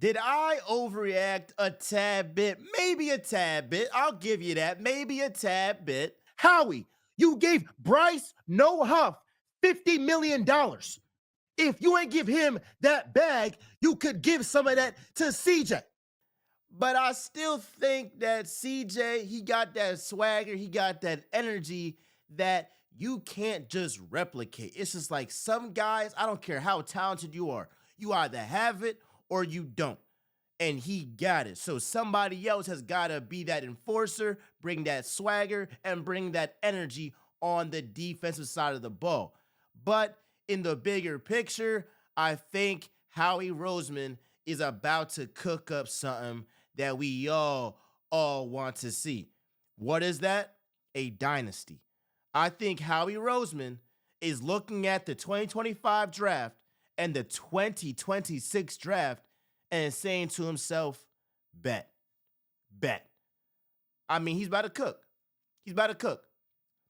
Did I overreact a tad bit? Maybe a tad bit. I'll give you that. Maybe a tad bit. Howie, you gave Bryce No Huff $50 million. If you ain't give him that bag, you could give some of that to CJ. But I still think that CJ, he got that swagger, he got that energy that you can't just replicate. It's just like some guys, I don't care how talented you are, you either have it or you don't. And he got it. So somebody else has got to be that enforcer, bring that swagger, and bring that energy on the defensive side of the ball. But in the bigger picture, I think Howie Roseman is about to cook up something that we all want to see. What is that? A dynasty. I think Howie Roseman is looking at the 2025 draft and the 2026 draft and saying to himself, bet. I mean, he's about to cook. He's about to cook.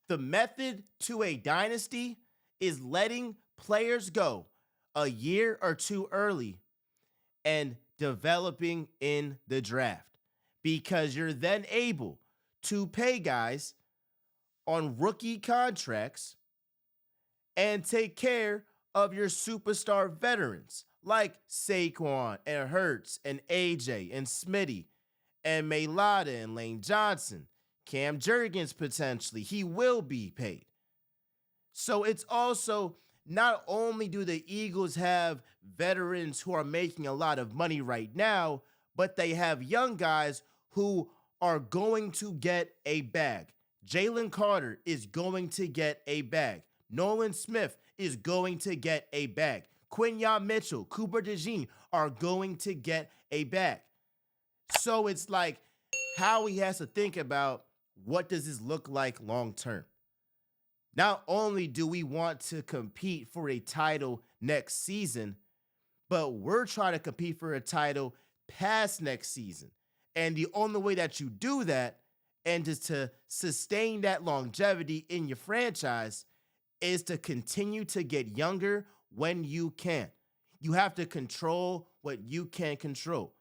The method to a dynasty is letting players go a year or two early and developing in the draft, because you're then able to pay guys on rookie contracts and take care of your superstar veterans like Saquon and Herz and AJ and Smitty and Mailata and Lane Johnson, Cam Jurgens potentially. He will be paid. So it's also, not only do the Eagles have veterans who are making a lot of money right now, but they have young guys who are going to get a bag. Jalen Carter is going to get a bag. Nolan Smith is going to get a bag. Quinyon Mitchell, Cooper DeJean are going to get a bag. So it's like Howie has to think about, what does this look like long term? Not only do we want to compete for a title next season, but we're trying to compete for a title past next season. And the only way that you do that, and just to sustain that longevity in your franchise, is to continue to get younger when you can. You have to control what you can control.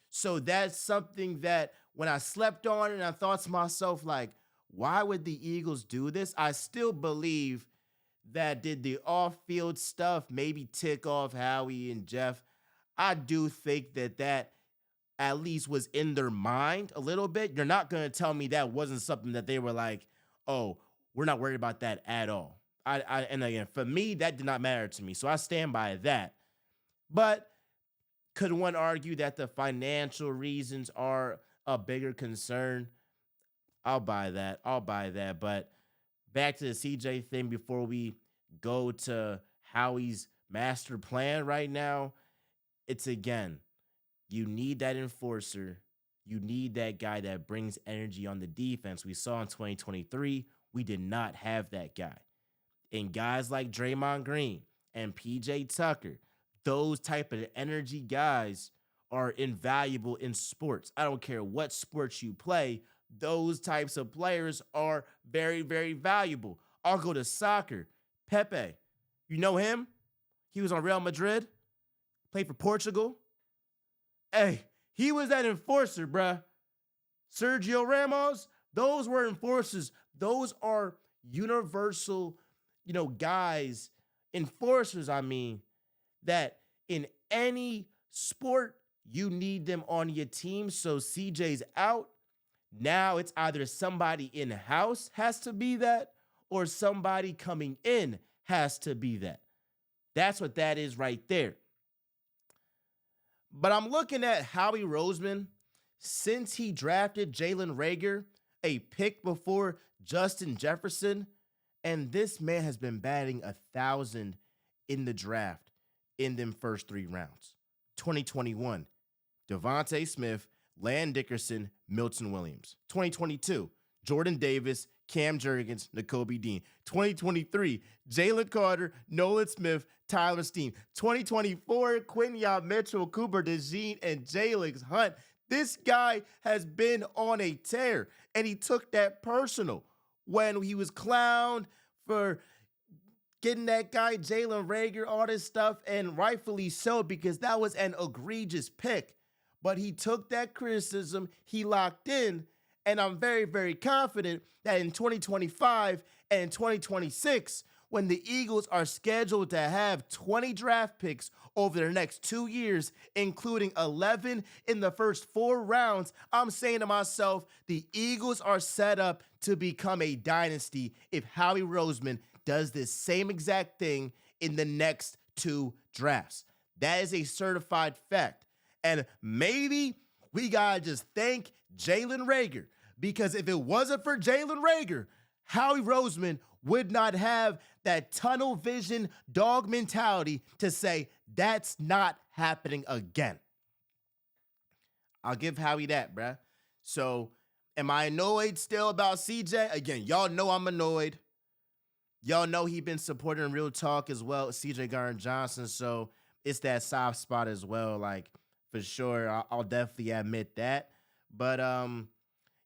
So that's something that when I slept on it and I thought to myself, like, why would the Eagles do this? I still believe that did the off-field stuff maybe tick off Howie and Jeff. I do think that at least was in their mind a little bit. You're not going to tell me that wasn't something that they were like, oh, we're not worried about that at all. And again, for me, that did not matter to me. So I stand by that. But could one argue that the financial reasons are a bigger concern? I'll buy that. But back to the CJ thing before we go to Howie's master plan right now. It's, again, you need that enforcer. You need that guy that brings energy on the defense. We saw in 2023, we did not have that guy. And guys like Draymond Green and PJ Tucker, those type of energy guys are invaluable in sports. I don't care what sports you play. Those types of players are very, very valuable. I'll go to soccer. Pepe, you know him? He was on Real Madrid, played for Portugal. Hey, he was that enforcer, bruh. Sergio Ramos, those were enforcers. Those are universal, guys, enforcers, that in any sport, you need them on your team. So CJ's out. Now it's either somebody in-house has to be that, or somebody coming in has to be that. That's what that is right there. But I'm looking at Howie Roseman since he drafted Jalen Reagor, a pick before Justin Jefferson, and this man has been batting 1,000 in the draft in them first 3 rounds. 2021, Devontae Smith, Land Dickerson, Milton Williams. 2022, Jordan Davis, Cam Jurgens, Nakobe Dean. 2023, Jalen Carter, Nolan Smith, Tyler Steen. 2024, Quinyon Mitchell, Cooper DeJean, and Jalen Hunt. This guy has been on a tear, and he took that personal when he was clowned for getting that guy Jalen Reagor, all this stuff, and rightfully so, because that was an egregious pick. but he took that criticism, he locked in, and I'm very, very confident that in 2025 and 2026, when the Eagles are scheduled to have 20 draft picks over the next 2 years, including 11 in the first 4 rounds, I'm saying to myself, the Eagles are set up to become a dynasty if Howie Roseman does this same exact thing in the next 2 drafts. That is a certified fact. And maybe we gotta just thank Jalen Reagor, because if it wasn't for Jalen Reagor, Howie Roseman would not have that tunnel vision dog mentality to say, that's not happening again. I'll give Howie that, bruh. So, am I annoyed still about CJ? Again, y'all know I'm annoyed. Y'all know he been supporting Real Talk as well, CJ Gardner-Johnson, so it's that soft spot as well, like, for sure. I'll definitely admit that. But,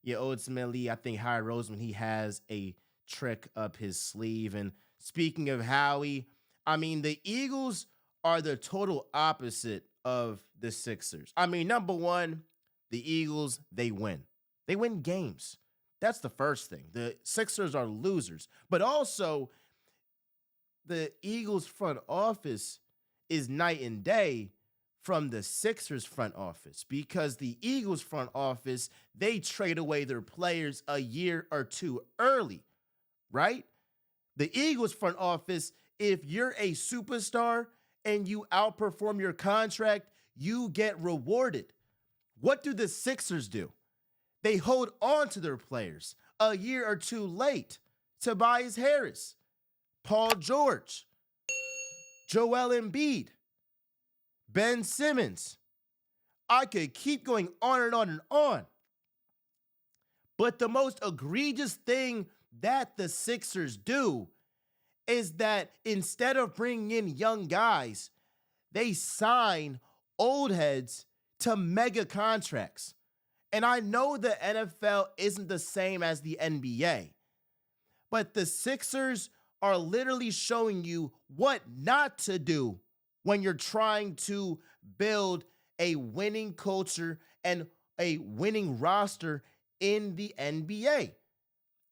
yeah, ultimately, I think Howie Roseman, he has a trick up his sleeve. And speaking of Howie, I mean, the Eagles are the total opposite of the Sixers. I mean, number one, the Eagles, they win. They win games. That's the first thing. The Sixers are losers. But also, the Eagles front office is night and day from the Sixers front office, because the Eagles front office, they trade away their players a year or 2 early, right? The Eagles front office, if you're a superstar and you outperform your contract, you get rewarded. What do the Sixers do? They hold on to their players a year or 2 late. Tobias Harris, Paul George, Joel Embiid, Ben Simmons. I could keep going on and on and on. But the most egregious thing that the Sixers do is that instead of bringing in young guys, they sign old heads to mega contracts. And I know the NFL isn't the same as the NBA, but the Sixers are literally showing you what not to do when you're trying to build a winning culture and a winning roster in the NBA.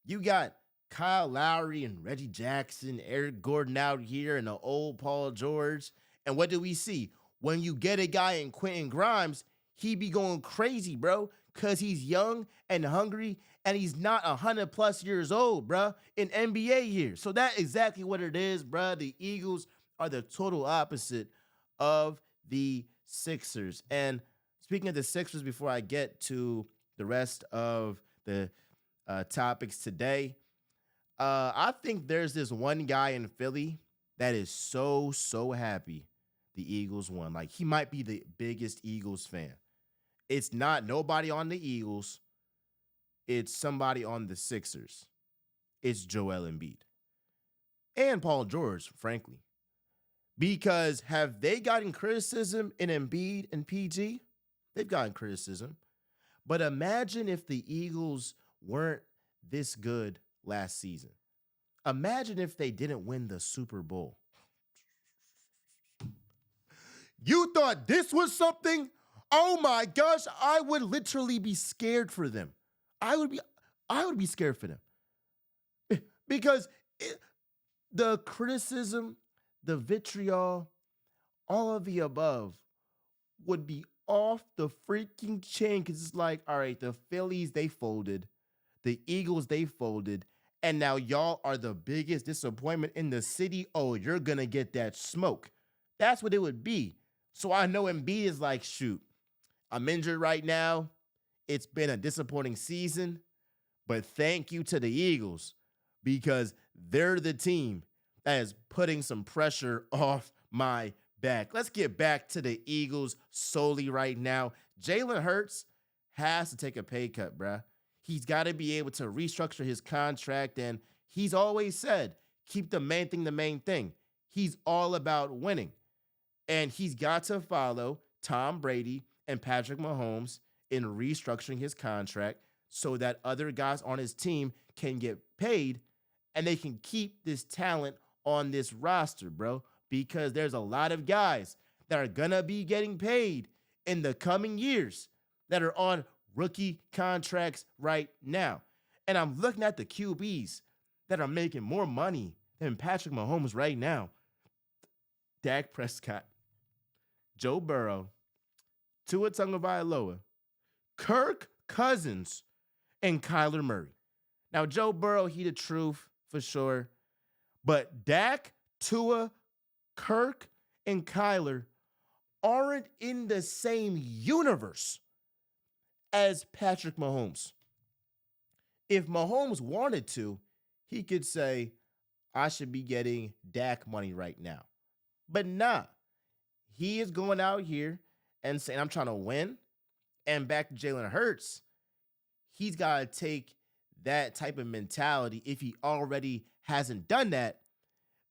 You got Kyle Lowry and Reggie Jackson, Eric Gordon out here, and the old Paul George. And what do we see? When you get a guy in Quentin Grimes, he be going crazy, bro, because he's young and hungry, and he's not 100+ years old, bro, in NBA years. So that's exactly what it is, bro. The Eagles are the total opposite of the Sixers. And speaking of the Sixers, before I get to the rest of the topics today, I think there's this one guy in Philly that is so happy the Eagles won. Like, he might be the biggest Eagles fan. It's not nobody on the Eagles. It's somebody on the Sixers. It's Joel Embiid. And Paul George, frankly. Because have they gotten criticism in Embiid and PG? They've gotten criticism. But imagine if the Eagles weren't this good last season. Imagine if they didn't win the Super Bowl. You thought this was something? Oh my gosh, I would literally be scared for them. I would be scared for them. Because the criticism, the vitriol, all of the above would be off the freaking chain, because it's like, all right, the Phillies, they folded. The Eagles, they folded. And now y'all are the biggest disappointment in the city. Oh, you're going to get that smoke. That's what it would be. So I know Embiid is like, shoot, I'm injured right now. It's been a disappointing season. But thank you to the Eagles, because they're the team that is putting some pressure off my back. Let's get back to the Eagles solely right now. Jalen Herz has to take a pay cut, bruh. He's got to be able to restructure his contract, and he's always said, keep the main thing the main thing. He's all about winning, and he's got to follow Tom Brady and Patrick Mahomes in restructuring his contract so that other guys on his team can get paid and they can keep this talent on this roster, bro, because there's a lot of guys that are going to be getting paid in the coming years that are on rookie contracts right now. And I'm looking at the QBs that are making more money than Patrick Mahomes right now. Dak Prescott, Joe Burrow, Tua Tagovailoa, Kirk Cousins, and Kyler Murray. Now, Joe Burrow, he the truth for sure. But Dak, Tua, Kirk, and Kyler aren't in the same universe as Patrick Mahomes. If Mahomes wanted to, he could say, I should be getting Dak money right now. But nah, he is going out here and saying, I'm trying to win. And back to Jalen Hurts, he's got to take that type of mentality if he already hasn't done that,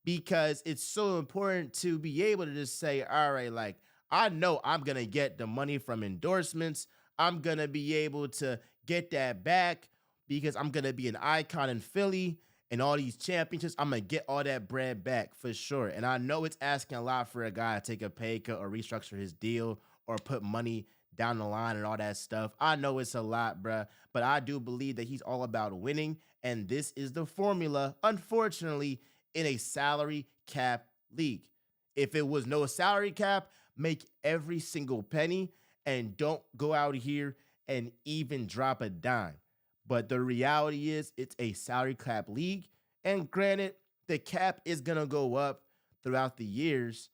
because it's so important to be able to just say, all right, like, I know I'm going to get the money from endorsements. I'm going to be able to get that back because I'm going to be an icon in Philly and all these championships. I'm going to get all that bread back for sure. And I know it's asking a lot for a guy to take a pay cut or restructure his deal or put money down the line and all that stuff. I know it's a lot, bruh, but I do believe that he's all about winning. And this is the formula, unfortunately, in a salary cap league. If it was no salary cap, make every single penny and don't go out here and even drop a dime. But the reality is it's a salary cap league. And granted, the cap is going to go up throughout the years,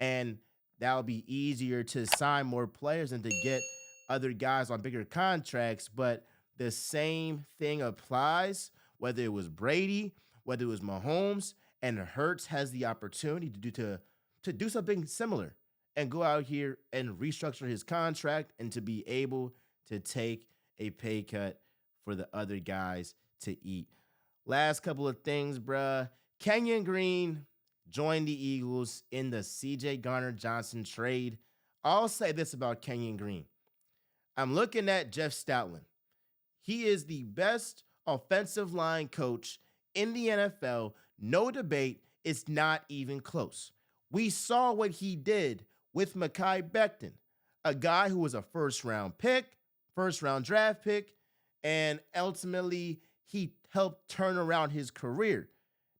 and that'll be easier to sign more players and to get other guys on bigger contracts. But the same thing applies, whether it was Brady, whether it was Mahomes, and Hertz has the opportunity to do something similar and go out here and restructure his contract and to be able to take a pay cut for the other guys to eat. Last couple of things, bruh. Kenyon Green joined the Eagles in the CJ Gardner-Johnson trade. I'll say this about Kenyon Green. I'm looking at Jeff Stoutland. He is the best offensive line coach in the NFL. No debate. It's not even close. We saw what he did with Mekhi Becton, a guy who was a first-round draft pick, and ultimately he helped turn around his career.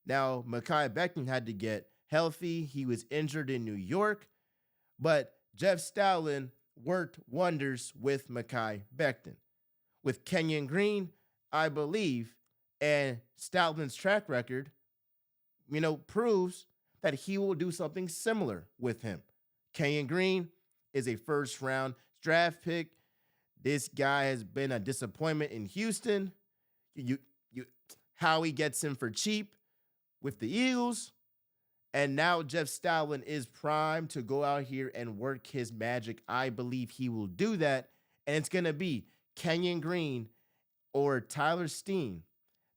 Now, Mekhi Becton had to get healthy. He was injured in New York, but Jeff Stoutland worked wonders with Mekhi Becton. With Kenyon Green, I believe, and Stoutland's track record, proves that he will do something similar with him. Kenyon Green is a first-round draft pick. This guy has been a disappointment in Houston. Howie gets him for cheap with the Eagles. And now Jeff Stoutland is primed to go out here and work his magic. I believe he will do that. And it's going to be Kenyon Green or Tyler Steen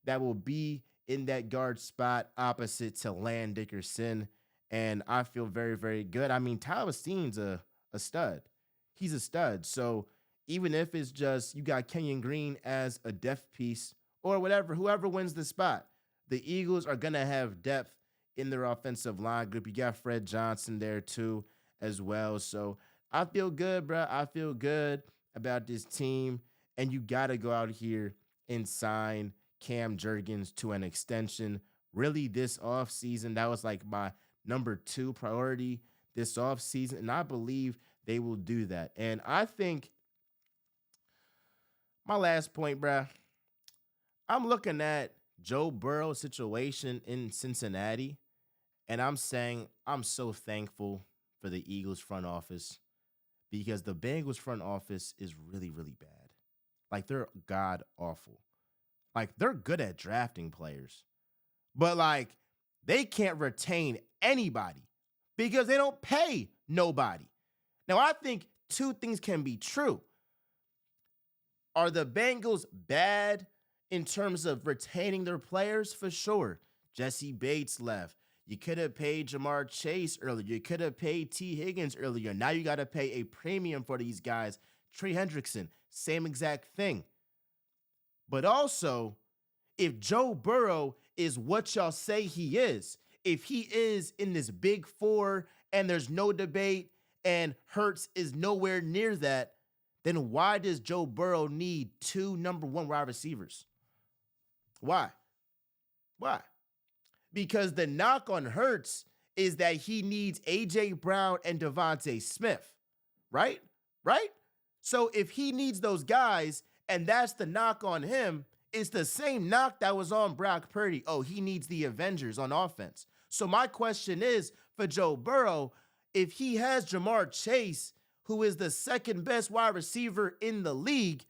that will be in that guard spot opposite to Land Dickerson. And I feel very, very good. I mean, Tyler Steen's a stud. He's a stud. So even if it's just you got Kenyon Green as a depth piece or whatever, whoever wins the spot, the Eagles are going to have depth in their offensive line group. You got Fred Johnson there too as well. So I feel good, bro. I feel good about this team. And you got to go out here and sign Cam Jurgens to an extension. Really, this offseason, that was like my number 2 priority this offseason. And I believe they will do that. And I think my last point, bro, I'm looking at Joe Burrow's situation in Cincinnati, and I'm saying I'm so thankful for the Eagles front office because the Bengals front office is really, really bad. Like, they're god awful. Like, they're good at drafting players, but like, they can't retain anybody because they don't pay nobody. Now, I think 2 things can be true. Are the Bengals bad in terms of retaining their players? For sure. Jesse Bates left. You could have paid Jamar Chase earlier. You could have paid T. Higgins earlier. Now you got to pay a premium for these guys. Trey Hendrickson, same exact thing. But also, if Joe Burrow is what y'all say he is, if he is in this big 4 and there's no debate and Hertz is nowhere near that, then why does Joe Burrow need 2 number 1 wide receivers? Why? Why? Because the knock on Hertz is that he needs A.J. Brown and Devontae Smith, right? Right? So if he needs those guys and that's the knock on him, it's the same knock that was on Brock Purdy. Oh, he needs the Avengers on offense. So my question is for Joe Burrow, if he has Jamar Chase, who is the second best wide receiver in the league,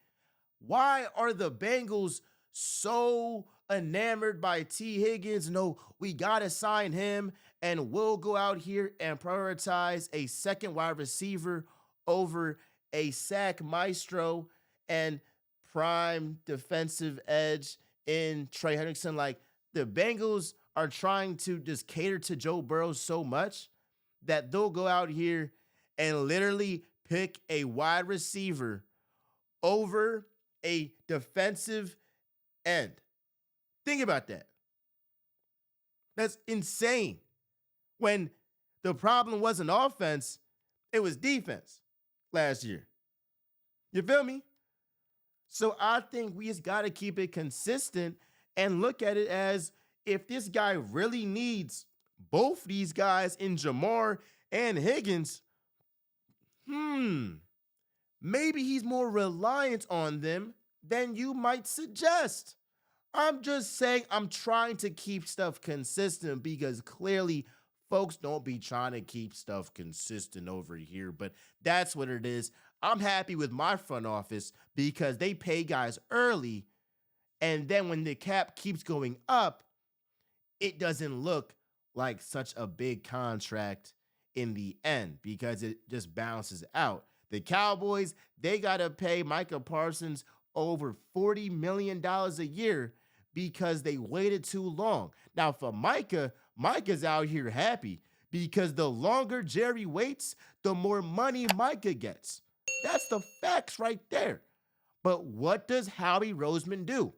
why are the Bengals so enamored by T. Higgins? No, we got to sign him, and we'll go out here and prioritize a second wide receiver over a sack maestro and prime defensive edge in Trey Hendrickson. Like, the Bengals are trying to just cater to Joe Burrow so much that they'll go out here and literally pick a wide receiver over a defensive end. Think about that. That's insane. When the problem wasn't offense, it was defense last year. You feel me? So I think we just got to keep it consistent and look at it as if this guy really needs both these guys in Jamar and Higgins, maybe he's more reliant on them than you might suggest. I'm just saying I'm trying to keep stuff consistent because clearly folks don't be trying to keep stuff consistent over here, but that's what it is. I'm happy with my front office because they pay guys early, and then when the cap keeps going up, it doesn't look like such a big contract in the end because it just bounces out. The Cowboys, they got to pay Micah Parsons over $40 million a year because they waited too long. Now, for Micah's out here happy because the longer Jerry waits, the more money Micah gets. That's the facts right there. But what does Howie Roseman do?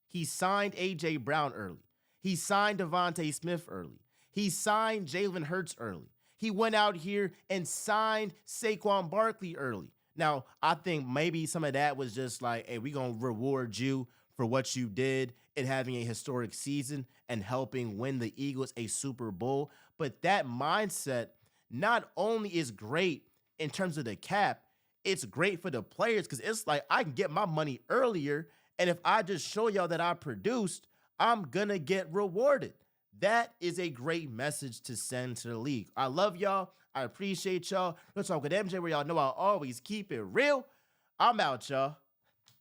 He signed A.J. Brown early. He signed Devontae Smith early. He signed Jalen Hurts early. He went out here and signed Saquon Barkley early. Now, I think maybe some of that was just like, hey, we're going to reward you for what you did in having a historic season and helping win the Eagles a Super Bowl. But that mindset not only is great in terms of the cap, it's great for the players because it's like I can get my money earlier. And if I just show y'all that I produced, I'm going to get rewarded. That is a great message to send to the league. I love y'all. I appreciate y'all. Let's talk with MJ where y'all know I always keep it real. I'm out, y'all.